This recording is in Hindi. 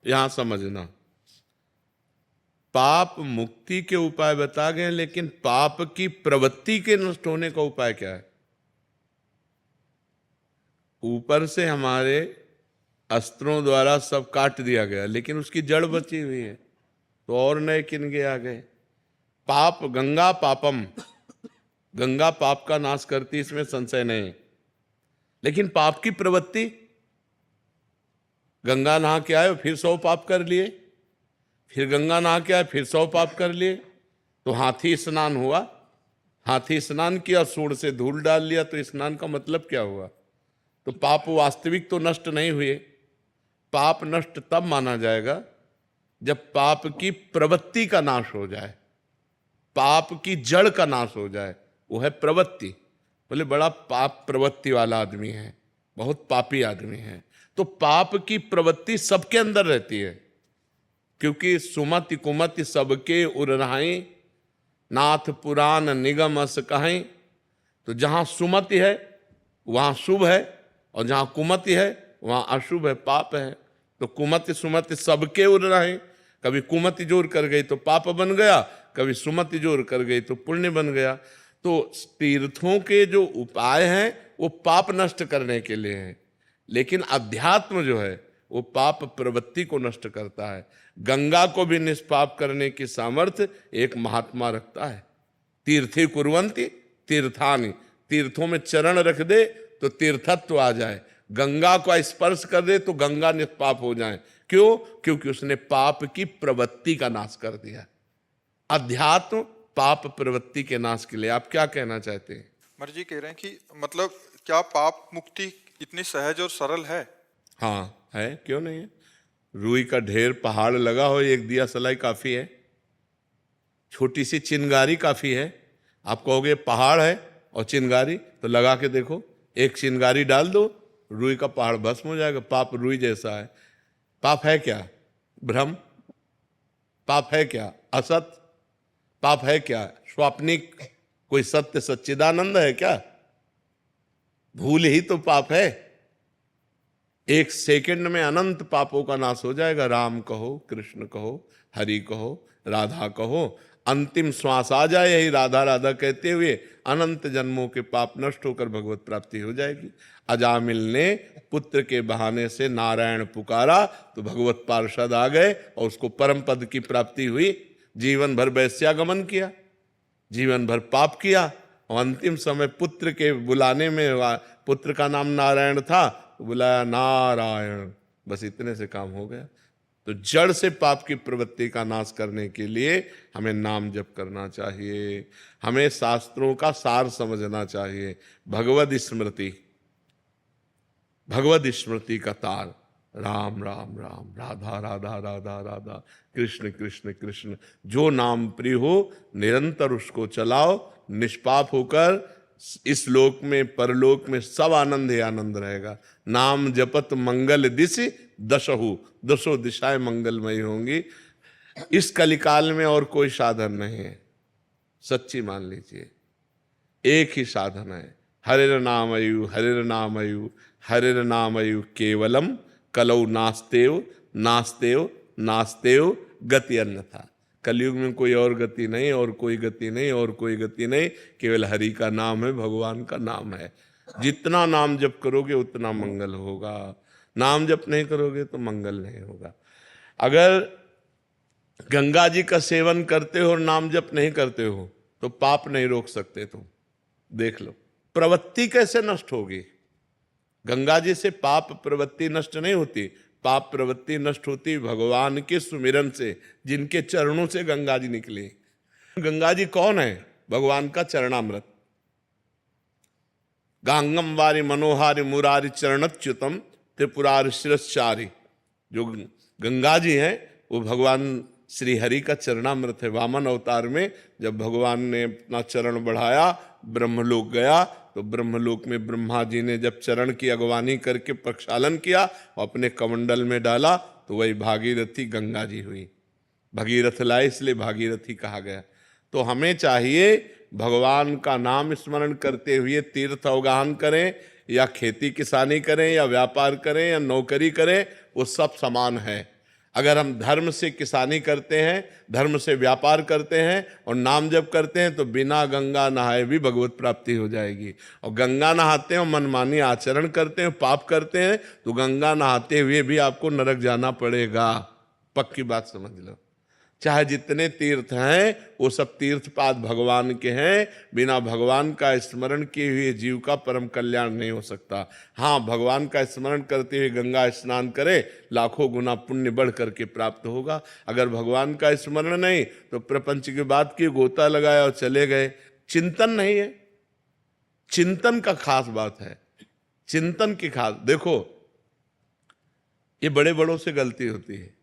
यहां समझना, पाप मुक्ति के उपाय बता गए, लेकिन पाप की प्रवृत्ति के नष्ट होने का उपाय क्या है? ऊपर से हमारे अस्त्रों द्वारा सब काट दिया गया, लेकिन उसकी जड़ बची हुई है, तो और नए किनके आ गए। पाप गंगा पापम, गंगा पाप का नाश करती, इसमें संशय नहीं, लेकिन पाप की प्रवृत्ति, गंगा नहा के आए फिर 100 पाप कर लिए, फिर गंगा नहा के आए फिर 100 पाप कर लिए, तो हाथी स्नान हुआ, हाथी स्नान किया, सूंड से धूल डाल लिया, तो स्नान का मतलब क्या हुआ? तो पाप वास्तविक तो नष्ट नहीं हुए। पाप नष्ट तब माना जाएगा जब पाप की प्रवृत्ति का नाश हो जाए, पाप की जड़ का नाश हो जाए, वो है प्रवृत्ति। बोले बड़ा पाप प्रवृत्ति वाला आदमी है, बहुत पापी आदमी है, तो पाप की प्रवृत्ति सबके अंदर रहती है, क्योंकि सुमति कुमति सबके उरनाई, नाथ पुराण निगम अस कहें। तो जहां सुमति है वहां शुभ है, और जहां कुमति है वहां अशुभ है, पाप है। तो कुमति सुमति सबके उरनाई, कभी कुमति जोर कर गई तो पाप बन गया, कभी सुमति जोर कर गई तो पुण्य बन गया। तो तीर्थों के जो उपाय हैं वो पाप नष्ट करने के लिए हैं, लेकिन अध्यात्म जो है वो पाप प्रवृत्ति को नष्ट करता है। गंगा को भी निष्पाप करने की सामर्थ्य एक महात्मा रखता है। तीर्थी कुर्वन्ति तीर्थानि, तीर्थों में चरण रख दे तो तीर्थत्व आ जाए, गंगा को स्पर्श कर दे तो गंगा निष्पाप हो जाए। क्यों? क्योंकि उसने पाप की प्रवृत्ति का नाश कर दिया। अध्यात्म पाप प्रवृत्ति के नाश के लिए। आप क्या कहना चाहते हैं? मर जी कह रहे हैं कि मतलब क्या पाप मुक्ति इतनी सहज और सरल है? हाँ है, क्यों नहीं है। रुई का ढेर पहाड़ लगा हो, एक दिया सलाई काफी है, छोटी सी चिंगारी काफी है। आप कहोगे पहाड़ है और चिंगारी, तो लगा के देखो, एक चिंगारी डाल दो, रुई का पहाड़ भस्म हो जाएगा। पाप रुई जैसा है। पाप है क्या? भ्रम। पाप है क्या? असत। पाप है क्या? स्वाप्निक। कोई सत्य सच्चिदानंद है क्या? भूल ही तो पाप है। एक सेकंड में अनंत पापों का नाश हो जाएगा। राम कहो, कृष्ण कहो, हरि कहो, राधा कहो, अंतिम श्वास आ जाए यही राधा राधा कहते हुए, अनंत जन्मों के पाप नष्ट होकर भगवत प्राप्ति हो जाएगी। अजामिल ने पुत्र के बहाने से नारायण पुकारा तो भगवत पार्षद आ गए और उसको परम पद की प्राप्ति हुई। जीवन भर वैश्यागमन किया, जीवन भर पाप किया, और अंतिम समय पुत्र के बुलाने में, पुत्र का नाम नारायण था, तो बुलाया नारायण, बस इतने से काम हो गया। तो जड़ से पाप की प्रवृत्ति का नाश करने के लिए हमें नाम जप करना चाहिए, हमें शास्त्रों का सार समझना चाहिए। भगवद स्मृति, भगवद स्मृति का तार, राम राम राम, राधा राधा राधा राधा, कृष्ण कृष्ण कृष्ण। जो नाम प्रिय हो निरंतर उसको चलाओ, निष्पाप होकर इस लोक में परलोक में सब आनंद ही आनंद रहेगा। नाम जपत मंगल दिशि दशहु, दसों दिशाएं मंगलमयी होंगी। इस कलिकाल में और कोई साधन नहीं है, सच्ची मान लीजिए, एक ही साधन है, हरिर नामयु हरिर नामयु हरिर नामयु केवलम, कलौ नास्तेव नास्तेव नास्तेव गति अन्यथा। कलयुग में कोई और गति नहीं, और कोई गति नहीं, और कोई गति नहीं, केवल हरि का नाम है, भगवान का नाम है। जितना नाम जप करोगे उतना मंगल होगा, नाम जप नहीं करोगे तो मंगल नहीं होगा। अगर गंगा जी का सेवन करते हो और नाम जप नहीं करते हो तो पाप नहीं रोक सकते तुम। देख लो प्रवृत्ति कैसे नष्ट होगी। गंगा जी से पाप प्रवृत्ति नष्ट नहीं होती, पाप प्रवृत्ति नष्ट होती भगवान के सुमिरन से, जिनके चरणों से गंगा जी निकली। गंगा जी कौन है? भगवान का चरणामृत। गांगम वारी मनोहारी मुरारी चरणच्युतम त्रिपुरारि शिरश्चारी। जो गंगा जी हैं वो भगवान श्री हरि का चरणामृत है। वामन अवतार में जब भगवान ने अपना चरण बढ़ाया, ब्रह्मलोक गया, तो ब्रह्मलोक में ब्रह्मा जी ने जब चरण की अगवानी करके प्रक्षालन किया और अपने कमंडल में डाला, तो वही भागीरथी गंगा जी हुई। भगीरथ लाए इसलिए भागीरथी कहा गया। तो हमें चाहिए भगवान का नाम स्मरण करते हुए तीर्थ अवगाहन करें, या खेती किसानी करें, या व्यापार करें, या नौकरी करें, वो सब समान है। अगर हम धर्म से किसानी करते हैं, धर्म से व्यापार करते हैं और नाम जप करते हैं तो बिना गंगा नहाए भी भगवत प्राप्ति हो जाएगी। और गंगा नहाते हैं और मनमानी आचरण करते हैं, पाप करते हैं, तो गंगा नहाते हुए भी आपको नरक जाना पड़ेगा। पक्की बात समझ लो। चाहे जितने तीर्थ हैं वो सब तीर्थपाद भगवान के हैं, बिना भगवान का स्मरण किए हुए जीव का परम कल्याण नहीं हो सकता। हाँ, भगवान का स्मरण करते हुए गंगा स्नान करे, लाखों गुना पुण्य बढ़ करके प्राप्त होगा। अगर भगवान का स्मरण नहीं तो प्रपंच की बात की, गोता लगाया और चले गए। चिंतन नहीं है, चिंतन का खास बात है, चिंतन की खास। देखो, ये बड़े बड़ों से गलती होती है।